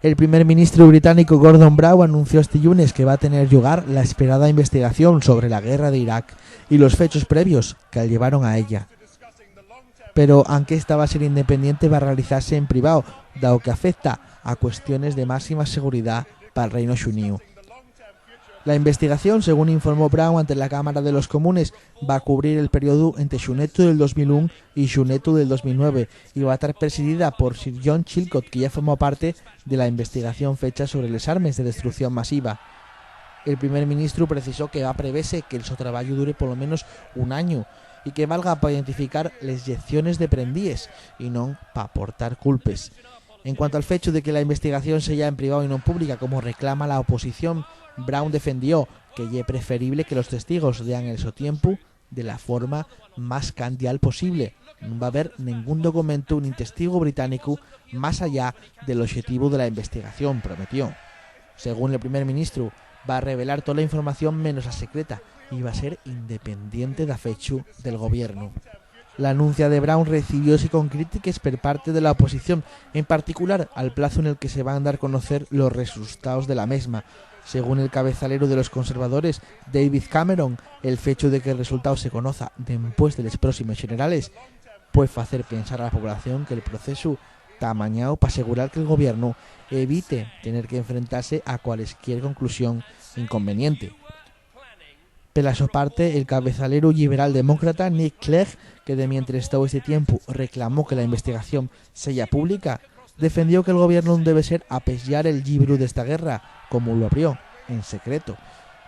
El primer ministro británico Gordon Brown anunció este lunes que va a tener lugar la esperada investigación sobre la guerra de Irak y los hechos previos que llevaron a ella. Pero aunque esta va a ser independiente, va a realizarse en privado, dado que afecta a cuestiones de máxima seguridad para el Reino Unido. La investigación, según informó Brown ante la Cámara de los Comunes, va a cubrir el periodo entre Xunetu del 2001 y Xunetu del 2009 y va a estar presidida por Sir John Chilcot, que ya formó parte de la investigación fecha sobre les armes de destrucción masiva. El primer ministro precisó que va a preverse que el sotraballo dure por lo menos un año y que valga para identificar les lecciones de prendíes y no para aportar culpes. En cuanto al hecho de que la investigación sea en privado y no pública, como reclama la oposición, Brown defendió que es preferible que los testigos dean el so tiempo de la forma más candial posible. No va a haber ningún documento ni testigo británico más allá del objetivo de la investigación, prometió. Según el primer ministro, va a revelar toda la información menos la secreta y va a ser independiente de fecho del gobierno. La anuncia de Brown recibió con críticas por parte de la oposición, en particular al plazo en el que se van a dar a conocer los resultados de la misma. Según el cabezalero de los conservadores, David Cameron, el hecho de que el resultado se conozca después de las próximas generales puede hacer pensar a la población que el proceso está amañado para asegurar que el gobierno evite tener que enfrentarse a cualquier conclusión inconveniente. Por su parte, el cabezalero liberal demócrata Nick Clegg, que de mientras todo este tiempo reclamó que la investigación sea pública, defendió que el gobierno debe ser apellar el libro de esta guerra, como lo abrió, en secreto.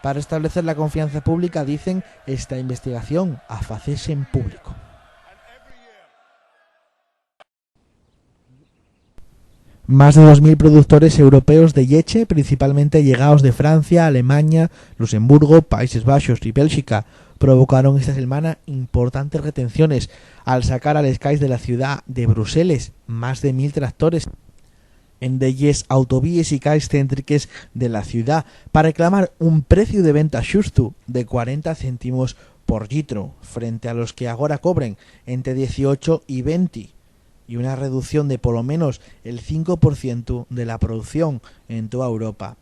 Para establecer la confianza pública, dicen, esta investigación a hacerse en público. Más de 2.000 productores europeos de leche, principalmente llegados de Francia, Alemania, Luxemburgo, Países Bajos y Bélgica, provocaron esta semana importantes retenciones al sacar a les calles de la ciudad de Bruselas más de 1.000 tractores en delles autovías y calles céntricas de la ciudad para reclamar un precio de venta xusto de 40 céntimos por litro, frente a los que ahora cobren entre 18 y 20, y una reducción de por lo menos el 5% de la producción en toda Europa.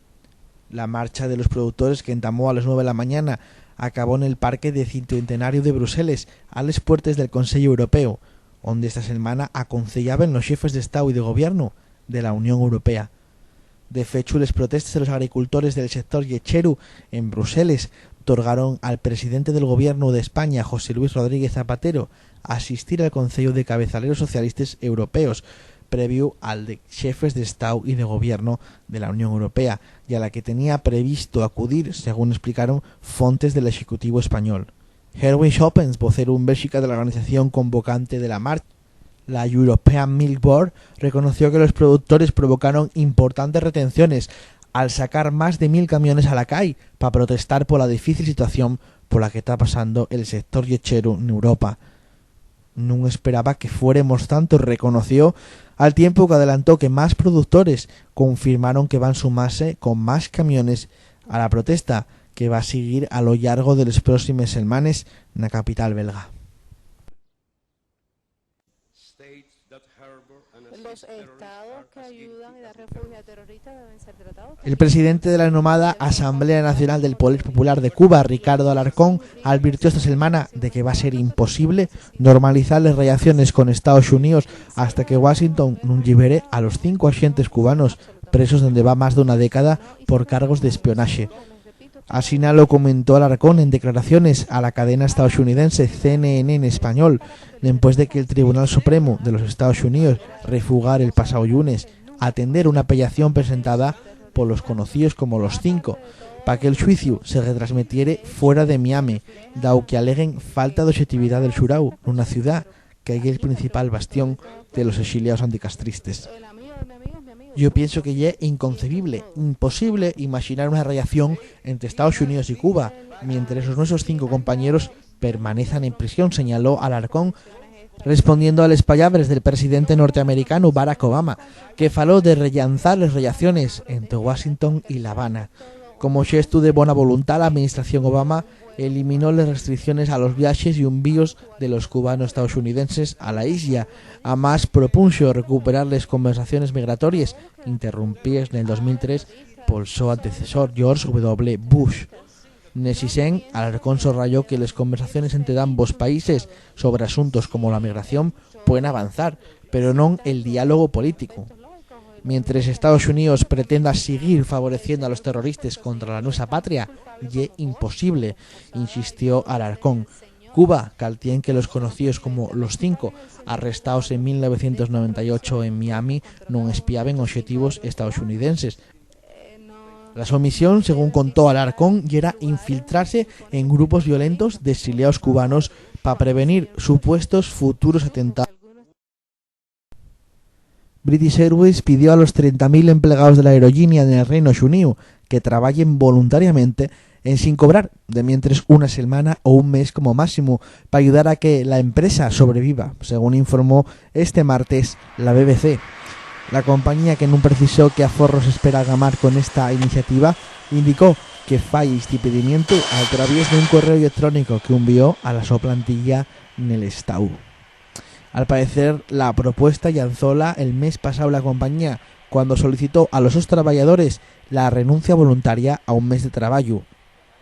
La marcha de los productores, que entamó a las 9 de la mañana, acabó en el Parque de Cincuentenario de Bruselas, a las puertas del Consejo Europeo, donde esta semana aconsejaban los jefes de Estado y de Gobierno de la Unión Europea. De fecho, las protestas de los agricultores del sector lechero en Bruselas otorgaron al presidente del Gobierno de España, José Luis Rodríguez Zapatero, asistir al Consejo de Cabezaleros Socialistas Europeos, previo al de jefes de Estado y de Gobierno de la Unión Europea, y a la que tenía previsto acudir, según explicaron fuentes del Ejecutivo español. Herwin Schoppens, vocero en Bélgica de la organización convocante de la marcha, la European Milk Board, reconoció que los productores provocaron importantes retenciones al sacar más de 1.000 camiones a la calle para protestar por la difícil situación por la que está pasando el sector lechero en Europa. No esperaba que fuéramos tanto, reconoció, al tiempo que adelantó que más productores confirmaron que van a sumarse con más camiones a la protesta, que va a seguir a lo largo de las próximas semanas en la capital belga. Los estados que ayudan y dan refugio a terroristas deben ser tratados. El presidente de la renomada Asamblea Nacional del Poder Popular de Cuba, Ricardo Alarcón, advirtió esta semana de que va a ser imposible normalizar las relaciones con Estados Unidos hasta que Washington no libere a los 5 agentes cubanos presos donde va más de una década por cargos de espionaje. Así lo comentó Alarcón en declaraciones a la cadena estadounidense CNN en español, después de que el Tribunal Supremo de los Estados Unidos refugara el pasado lunes atender una apelación presentada por los conocidos como los 5, para que el juicio se retransmitiera fuera de Miami, dado que aleguen falta de objetividad del xurau, una ciudad que es el principal bastión de los exiliados anticastristas. Yo pienso que ya es inconcebible, imposible imaginar una relación entre Estados Unidos y Cuba, mientras nuestros 5 compañeros permanezcan en prisión, señaló Alarcón, respondiendo a las palabras del presidente norteamericano Barack Obama, que faló de rellanzar las relaciones entre Washington y La Habana. Como gesto de buena voluntad, la administración Obama eliminó las restricciones a los viajes y envíos de los cubanos estadounidenses a la isla. Además, propuso recuperar las conversaciones migratorias interrumpidas en el 2003 por su antecesor George W. Bush. Nesisen Alarcón subrayó que las conversaciones entre ambos países sobre asuntos como la migración pueden avanzar, pero no el diálogo político. Mientras Estados Unidos pretenda seguir favoreciendo a los terroristas contra la nuestra patria, ye imposible, insistió Alarcón. Cuba, caltien que los conocidos como los Cinco, arrestados en 1998 en Miami, no espiaban objetivos estadounidenses. La su misión, según contó Alarcón, era infiltrarse en grupos violentos de exiliados cubanos para prevenir supuestos futuros atentados. British Airways pidió a los 30.000 empleados de la aerolínea en el Reino Unido que trabajen voluntariamente en sin cobrar, de mientras una semana o un mes como máximo, para ayudar a que la empresa sobreviva, según informó este martes la BBC. La compañía, que no precisó qué aforros espera gamar con esta iniciativa, indicó que falla este pedimiento a través de un correo electrónico que envió a la su plantilla en el Estado. Al parecer, la propuesta llanzóla el mes pasado la compañía cuando solicitó a los dos trabajadores la renuncia voluntaria a un mes de trabajo.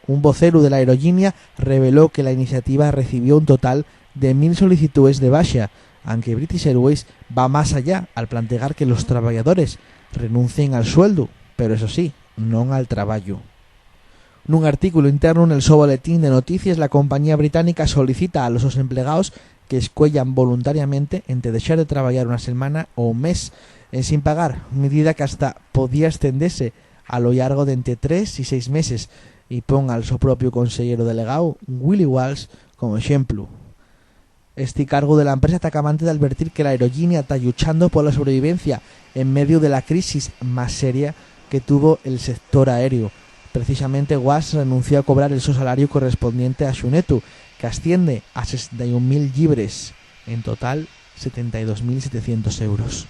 Un vocero de la aerolínea reveló que la iniciativa recibió un total de 1.000 solicitudes de baja, aunque British Airways va más allá al plantear que los trabajadores renuncien al sueldo, pero eso sí, no al trabajo. En un artículo interno en el su boletín de noticias, la compañía británica solicita a los dos empleados que escuellan voluntariamente entre dejar de trabajar una semana o un mes sin pagar, medida que hasta podía extenderse a lo largo de entre 3 y 6 meses, y ponga al su propio consejero delegado, Willie Walsh, como ejemplo. Este cargo de la empresa está acabante de advertir que la aerolínea está luchando por la sobrevivencia en medio de la crisis más seria que tuvo el sector aéreo. Precisamente Walsh renunció a cobrar el su salario correspondiente a Xunetu, que asciende a 61.000 llibres, en total 72.700 euros.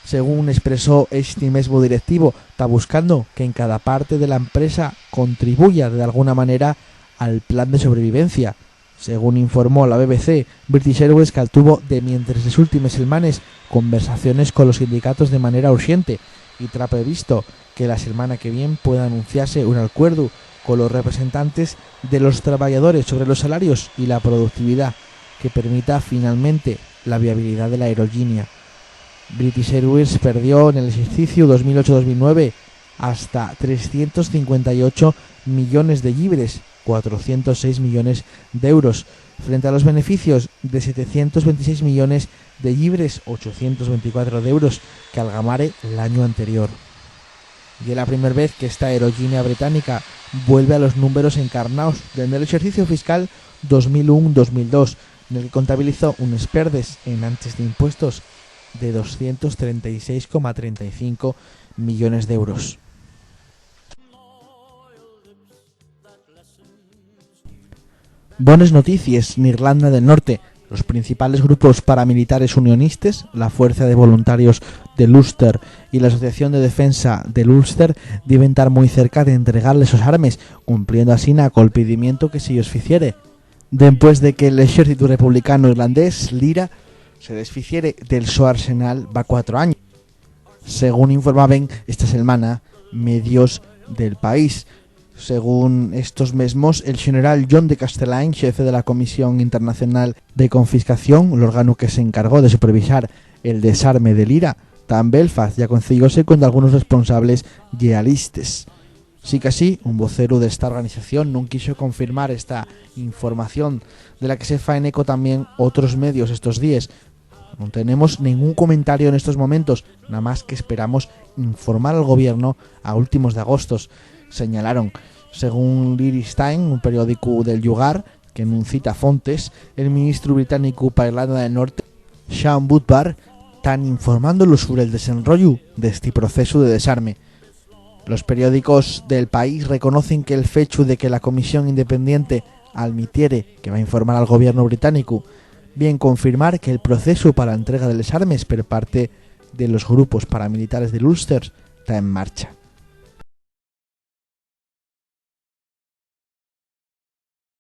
Según expresó este mismo directivo, está buscando que en cada parte de la empresa contribuya de alguna manera al plan de sobrevivencia. Según informó la BBC, British Airways tuvo de mientras las últimas semanas conversaciones con los sindicatos de manera urgente y tra previsto que la semana que viene pueda anunciarse un acuerdo con los representantes de los trabajadores sobre los salarios y la productividad que permita finalmente la viabilidad de la aerolínea. British Airways perdió en el ejercicio 2008-2009 hasta 358 millones de llibres, 406 millones de euros, frente a los beneficios de 726 millones de llibres, 824 de euros, que algamare el año anterior. Y es la primera vez que esta aerolínea británica vuelve a los números encarnados desde el ejercicio fiscal 2001-2002, en el que contabilizó unas pérdidas en antes de impuestos de 236,35 millones de euros. Buenas noticias en Irlanda del Norte. Los principales grupos paramilitares unionistas, la Fuerza de Voluntarios del Ulster y la Asociación de Defensa del Ulster, deben estar muy cerca de entregarles sus armas, cumpliendo así el pedimiento que se ellos hiciere. Después de que el ejército republicano irlandés, LIRA, se desficiere del su arsenal va 4 años, según informaban esta semana medios del país. Según estos mismos, el general John de Castellane, jefe de la Comisión Internacional de Confiscación, el órgano que se encargó de supervisar el desarme del IRA, está en Belfast, ya concilióse con algunos responsables yihadistas. Sí que así, un vocero de esta organización no quiso confirmar esta información, de la que se faen eco también otros medios estos días. No tenemos ningún comentario en estos momentos, nada más que esperamos informar al gobierno a últimos de agosto, señalaron. Según l'Irish Times, un periódico del lugar, que en un cita fontes, el ministro británico para Irlanda del Norte, Sean Budvar, están informándolo sobre el desenrollo de este proceso de desarme. Los periódicos del país reconocen que el hecho de que la comisión independiente admitiere que va a informar al gobierno británico, bien confirmar que el proceso para la entrega de desarmes por parte de los grupos paramilitares del Ulster está en marcha.